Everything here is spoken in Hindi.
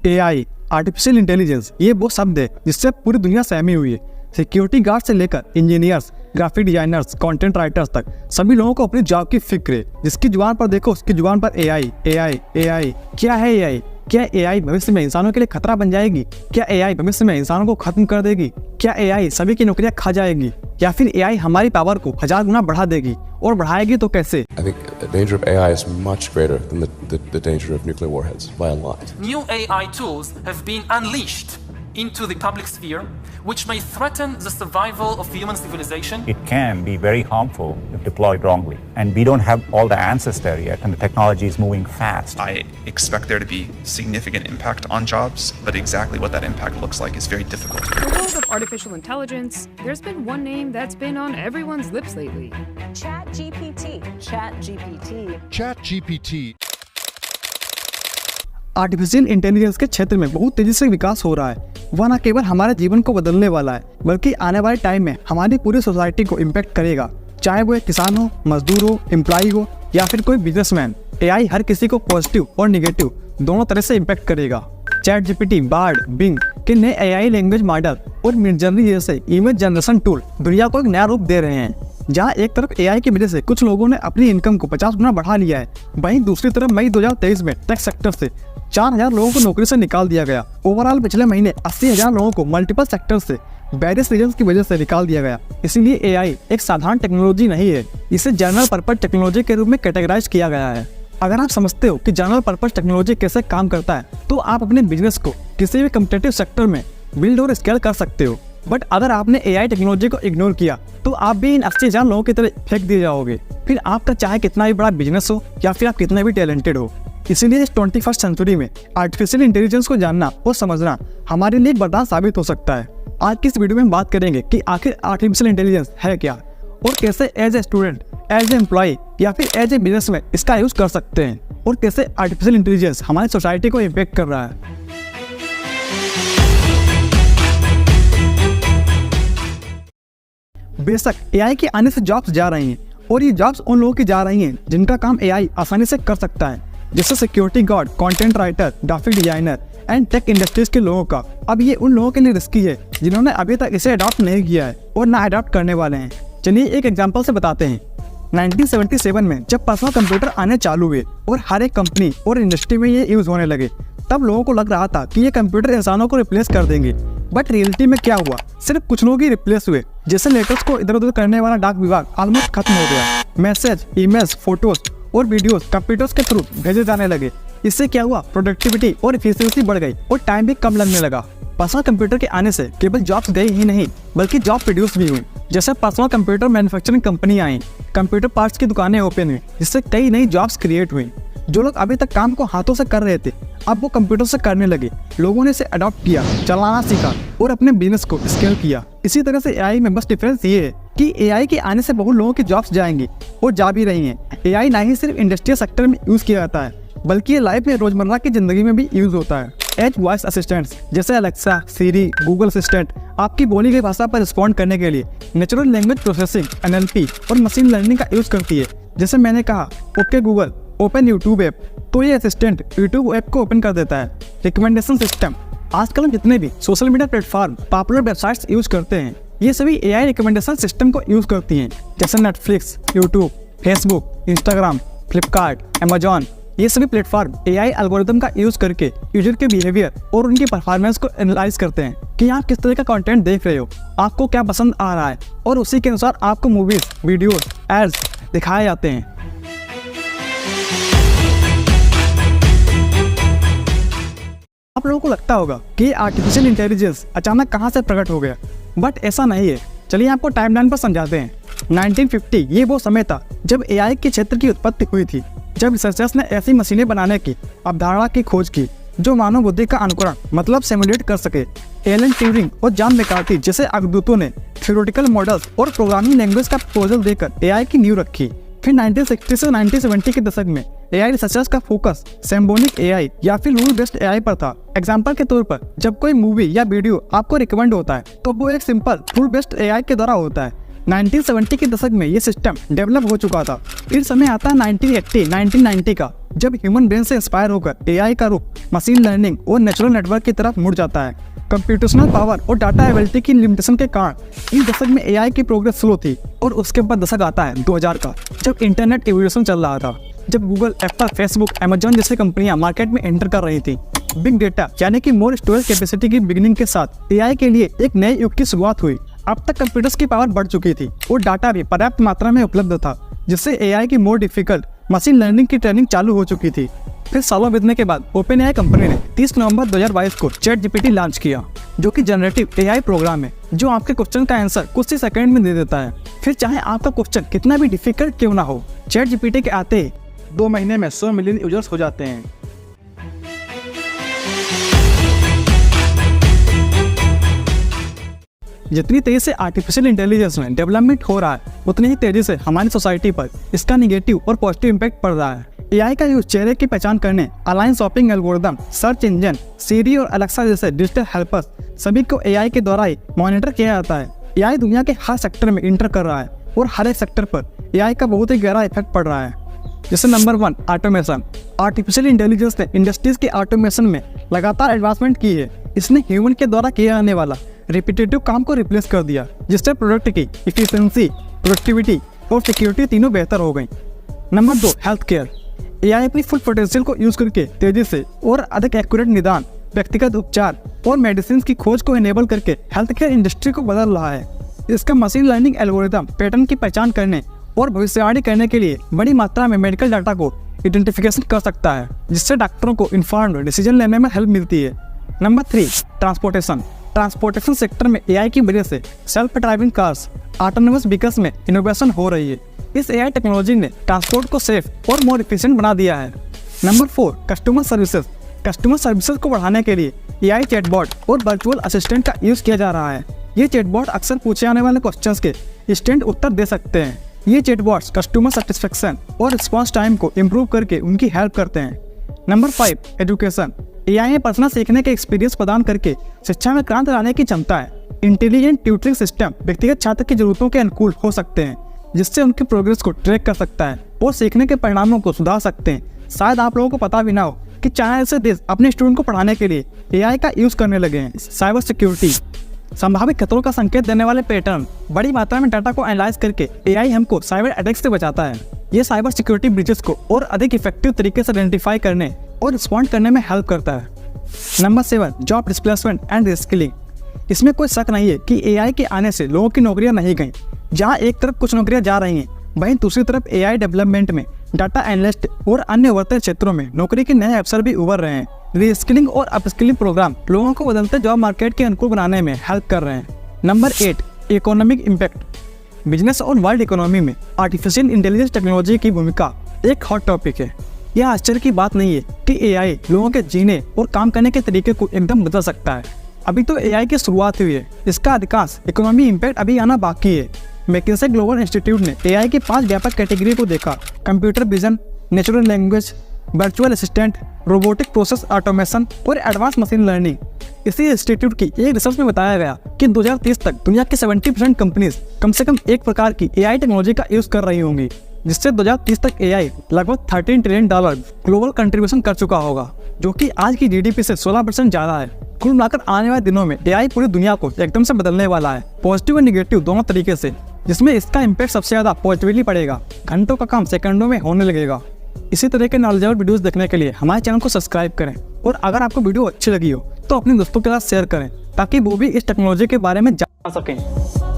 AI, आर्टिफिशियल इंटेलिजेंस, ये वो शब्द है जिससे पूरी दुनिया सहमी हुई है। सिक्योरिटी गार्ड से लेकर engineers, graphic designers, content writers तक सभी लोगों को अपनी जॉब की फिक्र है। जिसकी जुबान पर देखो उसकी जुबान पर AI, AI, AI। क्या है AI? क्या AI भविष्य में इंसानों के लिए खतरा बन जाएगी? क्या AI भविष्य में इंसानों को खत्म कर देगी? क्या AI सभी की नौकरियां खा जाएगी? या फिर AI हमारी पावर को 1000 गुना बढ़ा देगी? और बढ़ाएगी तो कैसे? I think the danger of AI is much greater than the danger of nuclear warheads by a lot. New AI tools have been unleashed into the public sphere, which may threaten the survival of human civilization. It can be very harmful if deployed wrongly. And we don't have all the answers there yet, and the technology is moving fast. I expect there to be significant impact on jobs, but exactly what that impact looks like is very difficult. In the world of artificial intelligence, there's been one name that's been on everyone's lips lately. ChatGPT. ChatGPT. ChatGPT. Artificial intelligence के क्षेत्र में बहुत तेजी से विकास हो रहा है। वह न केवल हमारे जीवन को बदलने वाला है, बल्कि आने वाले टाइम में हमारी पूरी सोसाइटी को इम्पैक्ट करेगा। चाहे वो एक किसान हो, मजदूर हो, एम्प्लॉय हो या फिर कोई बिजनेसमैन, AI हर किसी को पॉजिटिव और निगेटिव दोनों तरह से इम्पैक्ट करेगा। ChatGPT, Bard, Bing के नए AI लैंग्वेज मॉडल और मिडजर्नी जैसे इमेज जनरेशन टूल दुनिया को एक नया रूप दे रहे हैं। जहां एक तरफ AI की वजह से कुछ लोगों ने अपनी इनकम को 50 गुना बढ़ा लिया है, वहीं दूसरी तरफ मई 2023 में टेक सेक्टर से 4000 लोगों को नौकरी से निकाल दिया गया। ओवरऑल पिछले महीने 80,000 लोगों को मल्टीपल सेक्टर से वेरियस रीजंस की वजह से निकाल दिया गया। इसीलिए AI एक साधारण टेक्नोलॉजी नहीं है, इसे जनरल पर्पज टेक्नोलॉजी के रूप में कैटेगराइज किया गया है। अगर आप समझते हो कि जनरल पर्पज टेक्नोलॉजी कैसे काम करता है, तो आप अपने बिजनेस को किसी भी कॉम्पिटिटिव सेक्टर में बिल्ड और स्केल कर सकते हो। बट अगर आपने AI टेक्नोलॉजी को इग्नोर किया तो आप भी इन 80,000 लोगों की तरह फेंक दिए जाओगे। फिर आपका चाहे कितना भी बड़ा बिजनेस हो या फिर आप कितने भी टैलेंटेड हो। इसीलिए इस 21st सेंचुरी में आर्टिफिशियल इंटेलिजेंस को जानना और समझना हमारे लिए एक वरदान साबित हो सकता है। आज की इस वीडियो में हम बात करेंगे कि आखिर आर्टिफिशियल इंटेलिजेंस है क्या और कैसे as a student, as a employ या फिर एज ए बिजनेस में इसका यूज कर सकते हैं, और कैसे आर्टिफिशियल इंटेलिजेंस हमारी सोसाइटी को इम्पैक्ट कर रहा है। बेशक AI के आने से जॉब्स जा रही हैं, और ये जॉब्स उन लोगों की जा रही हैं जिनका काम AI आसानी से कर सकता है, जैसे security guard, content writer, graphic designer and tech industries के लोगों का। अब ये उन लोगों के लिए रिस्की है जिन्होंने अभी तक इसे अडॉप्ट नहीं किया है और ना अडॉप्ट करने वाले हैं। चलिए एक एग्जांपल से बताते हैं। 1977 में जब पर्सनल कंप्यूटर आने चालू हुए और हर एक कंपनी और इंडस्ट्री में ये यूज होने लगे, तब लोगों को लग रहा था कि ये कंप्यूटर इंसानों को रिप्लेस कर देंगे। बट रियलिटी में क्या हुआ? सिर्फ कुछ लोग ही रिप्लेस हुए। जैसे लेटर्स को इधर उधर करने वाला डाक विभाग ऑलमोस्ट खत्म हो गया। मैसेज, ईमेल्स, फोटोज और वीडियोस कंप्यूटर्स के थ्रू भेजे जाने लगे। इससे क्या हुआ? प्रोडक्टिविटी और एफिशिएंसी बढ़ गई और टाइम भी कम लगने लगा। पर्सनल कंप्यूटर के आने से केवल जॉब्स गए ही नहीं, बल्कि जॉब प्रोड्यूस भी हुई। जैसे पर्सनल कंप्यूटर मैन्युफैक्चरिंग कंपनी आई, कंप्यूटर पार्ट्स की दुकानें ओपन हुई, जिससे कई नई जॉब्स क्रिएट हुई। जो लोग अभी तक काम को हाथों से कर रहे थे, अब वो कंप्यूटर से करने लगे। लोगों ने इसे अडॉप्ट किया, चलाना सीखा और अपने बिजनेस को स्केल किया। इसी तरह से AI में बस डिफरेंस ये है कि AI के आने से बहुत लोगों की जॉब्स जाएंगी और जा भी रही हैं। AI ना ही सिर्फ इंडस्ट्रियल सेक्टर में यूज किया जाता है, बल्कि ये लाइफ में रोजमर्रा की जिंदगी में भी यूज होता है। एज वॉइस असिस्टेंट्स जैसे अलेक्सा, सीरी, गूगल असिस्टेंट आपकी बोली गई भाषा पर रिस्पॉन्ड करने के लिए नेचुरल लैंग्वेज प्रोसेसिंग NLP और मशीन लर्निंग का यूज करती है। जैसे मैंने कहा okay Google open YouTube app, तो ये असिस्टेंट यूट्यूब ऐप को ओपन कर देता है। रिकमेंडेशन सिस्टम, आजकल हम जितने भी social media platform, popular websites use करते हैं, ये सभी AI रिकमेंडेशन सिस्टम को यूज करती हैं। जैसे Netflix, YouTube, Facebook, Instagram, Flipkart, Amazon, ये सभी प्लेटफॉर्म AI एल्गोरिथम का यूज करके यूजर के बिहेवियर और उनकी परफॉर्मेंस को एनालाइज करते हैं कि आप किस तरह का कंटेंट देख रहे हो, आपको क्या पसंद आ रहा है, और उसी के अनुसार आपको मूवीज, वीडियोस, एड्स दिखाए जाते हैं। आप लोगों को लगता होगा कि आर्टिफिशियल इंटेलिजेंस अचानक कहां से प्रकट हो गया, बट ऐसा नहीं है। चलिए आपको टाइमलाइन पर समझाते हैं। 1950 ये वो समय था जब AI के क्षेत्र की उत्पत्ति हुई थी, जब रिसर्चर्स ने ऐसी मशीनें बनाने की अवधारणा की खोज की जो मानव बुद्धि का अनुकरण मतलब सिमुलेट कर सके। एलन ट्यूरिंग और जॉन मैकार्थी जैसे अग्रदूतों ने थ्योरेटिकल मॉडल्स और प्रोग्रामिंग लैंग्वेज का प्रपोजल देकर AI की नींव रखी। फिर 1960 से 1970 के दशक में AI रिसर्चर्स का फोकस सिम्बोलिक AI या फिर रूल बेस्ड AI पर था। एग्जाम्पल के तौर पर जब कोई मूवी या वीडियो आपको रिकमेंड होता है तो वो एक सिंपल रूल बेस्ड AI के द्वारा होता है। 1970 के दशक में ये सिस्टम डेवलप हो चुका था। फिर समय आता है 1980-1990 का, जब ह्यूमन ब्रेन से इंस्पायर होकर एआई का रुख मशीन लर्निंग और नेचुरल नेटवर्क की तरफ मुड़ जाता है। कंप्यूटेशनल पावर और डाटा एबिलिटी की लिमिटेशन के कारण इस दशक में एआई की प्रोग्रेस स्लो थी और उसके बाद दशक आता है 2000 का, जब इंटरनेट एवोल्यूशन चल रहा था, जब गूगल, एप्पल, फेसबुक, अमेजॉन जैसी कंपनियां मार्केट में एंटर कर रही थी। बिग डेटा यानी कि मोर स्टोरेज कैपेसिटी की बिगिनिंग के साथ एआई के लिए एक नए युग की शुरुआत हुई। अब तक कंप्यूटर्स की पावर बढ़ चुकी थी और डाटा भी पर्याप्त मात्रा में उपलब्ध था, जिससे एआई की मोर डिफिकल्ट मशीन लर्निंग की ट्रेनिंग चालू हो चुकी थी। फिर सालों बीतने के बाद ओपन एआई कंपनी ने 30 नवंबर 2022 को चैट जीपीटी लॉन्च किया, जो कि जनरेटिव एआई प्रोग्राम है जो आपके क्वेश्चन का आंसर कुछ ही सेकंड में दे देता है। फिर चाहे आपका क्वेश्चन कितना भी डिफिकल्ट क्यों ना हो, चैट जीपीटी के आते ही 2 महीने में 100 मिलियन यूजर्स हो जाते हैं। जितनी तेजी से आर्टिफिशियल इंटेलिजेंस में डेवलपमेंट हो रहा है, उतनी ही तेजी से हमारी सोसाइटी पर इसका निगेटिव और पॉजिटिव इम्पैक्ट पड़ रहा है। एआई का यूज चेहरे की पहचान करने, online shopping algorithm, search engine, Siri और अलेक्सा जैसे डिजिटल हेल्पर्स सभी को एआई के द्वारा ही मॉनिटर किया जाता है। एआई दुनिया के हर सेक्टर में इंटर कर रहा है और हर एक सेक्टर पर एआई का बहुत ही गहरा इफेक्ट पड़ रहा है। जैसे नंबर 1, ऑटोमेशन। आर्टिफिशियल इंटेलिजेंस ने इंडस्ट्रीज के ऑटोमेशन में लगातार एडवांसमेंट की है। इसने ह्यूमन के द्वारा किया जाने वाला रिपीटेटिव काम को रिप्लेस कर दिया, जिससे प्रोडक्ट की इफिशिएंसी, प्रोडक्टिविटी और सिक्योरिटी तीनों बेहतर हो गई। Number 2, health care. एआई अपनी फुल पोटेंशियल को यूज करके तेजी से और अधिक एक्यूरेट निदान, व्यक्तिगत उपचार और मेडिसिन की खोज को इनेबल करके हेल्थ केयर इंडस्ट्री को बदल रहा है। इसका मशीन लर्निंग एल्गोरिथम पैटर्न की पहचान करने और भविष्यवाणी करने के लिए बड़ी मात्रा में मेडिकल डाटा को आइडेंटिफिकेशन कर सकता है, जिससे डॉक्टरों को इन्फॉर्म्ड डिसीजन लेने में हेल्प मिलती है। Number 3, transportation. ट्रांसपोर्टेशन सेक्टर में एआई की वजह से self driving cars, autonomous vehicles में इनोवेशन हो रही है। इस एआई टेक्नोलॉजी ने ट्रांसपोर्ट को सेफ और मोर एफिशिएंट बना दिया है। Number 4, customer services. Customer services को बढ़ाने के लिए एआई चैटबॉट और वर्चुअल असिस्टेंट का यूज किया जा रहा है। ये चैटबॉट अक्सर पूछे जाने वाले क्वेश्चंस के इंस्टेंट उत्तर दे सकते हैं। ये चैटबॉट्स कस्टमर सेटिस्फेक्शन और रिस्पांस टाइम को इम्प्रूव करके उनकी हेल्प करते हैं। Number 5, education. एआई में पर्सनल सीखने के एक्सपीरियंस प्रदान करके शिक्षा में क्रांति लाने की क्षमता है। इंटेलिजेंट ट्यूटरिंग सिस्टम व्यक्तिगत छात्र की जरूरतों के अनुकूल हो सकते हैं, जिससे उनकी प्रोग्रेस को ट्रैक कर सकता है और सीखने के परिणामों को सुधार सकते हैं। शायद आप लोगों को पता भी ना हो कि चाइना जैसे देश अपने स्टूडेंट को पढ़ाने के लिए एआई का यूज करने लगे हैं। Cyber security. संभावित खतरों का संकेत देने वाले पैटर्न, बड़ी मात्रा में डाटा को एनालाइज करके एआई हमको साइबर अटैक से बचाता है। ये साइबर सिक्योरिटी ब्रीचेस को और अधिक इफेक्टिव तरीके से आइडेंटिफाई करने और रिस्पॉन्ड करने में हेल्प करता है। Number 7, job displacement and reskilling. इसमें कोई शक नहीं है कि एआई के आने से लोगों की नौकरियां नहीं गईं। जहां एक तरफ कुछ नौकरियां जा रही हैं, वहीं दूसरी तरफ एआई डेवलपमेंट में, डाटा एनालिस्ट और अन्य उभरते क्षेत्रों में नौकरी के नए अवसर भी उभर रहे हैं। रीस्किलिंग और अपस्किलिंग प्रोग्राम लोगों को बदलते जॉब मार्केट के अनुकूल बनाने में हेल्प कर रहे हैं। Number 8, economic impact. बिजनेस और वर्ल्ड इकोनॉमी में आर्टिफिशियल इंटेलिजेंस टेक्नोलॉजी की भूमिका एक हॉट टॉपिक है। यह आश्चर्य की बात नहीं है कि एआई लोगों के जीने और काम करने के तरीके को एकदम बदल सकता है। अभी तो एआई की शुरुआत हुई है, इसका अधिकांश इकोनॉमी इम्पैक्ट अभी आना बाकी है। मैकिन्से ग्लोबल इंस्टीट्यूट ने एआई की 5 व्यापक कैटेगरी को देखा: computer vision, natural language, virtual assistant, robotic process automation और एडवांस मशीन लर्निंग। इसी इंस्टीट्यूट की एक रिसर्च में बताया गया कि 2030 तक दुनिया की 70% कंपनीज कम से कम एक प्रकार की एआई टेक्नोलॉजी का यूज कर रही होंगी, जिससे 2030 तक एआई लगभग $13 ट्रिलियन ग्लोबल कंट्रीब्यूशन कर चुका होगा, जो कि आज की जीडीपी से 16% ज्यादा है। कुल मिलाकर आने वाले दिनों में एआई पूरी दुनिया को एकदम से बदलने वाला है, पॉजिटिव और निगेटिव दोनों तरीके से, जिसमें इसका इम्पैक्ट सबसे ज्यादा पॉजिटिवली पड़ेगा। घंटों का काम सेकंडों में होने लगेगा। इसी तरह के नॉलेजेबल वीडियोस देखने के लिए हमारे चैनल को सब्सक्राइब करें, और अगर आपको वीडियो अच्छी लगी हो तो अपने दोस्तों के साथ शेयर करें, ताकि वो भी इस टेक्नोलॉजी के बारे में जान सकें।